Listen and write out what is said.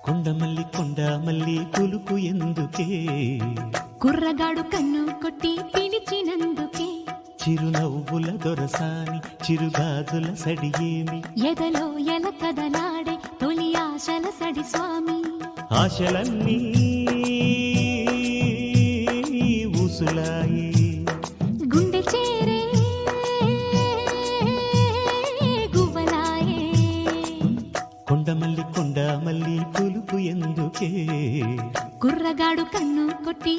కొండ మల్లి కులుకు ఎందుకే, కుర్రగాడు కన్ను కొట్టి పిలిచినందుకే, చిరునవ్వుల దొరసాని చిరుగాజుల సడియేమి, ఎదలో ఎల కదలాడే తొలి ఆశల సడి స్వామి, ఆశలన్నీ ఊసులాయి గుండె చేరే గువ్వలాయే, కొండ మల్లి కులుకు ఎందుకే, కుర్రగాడు కన్ను కొట్టి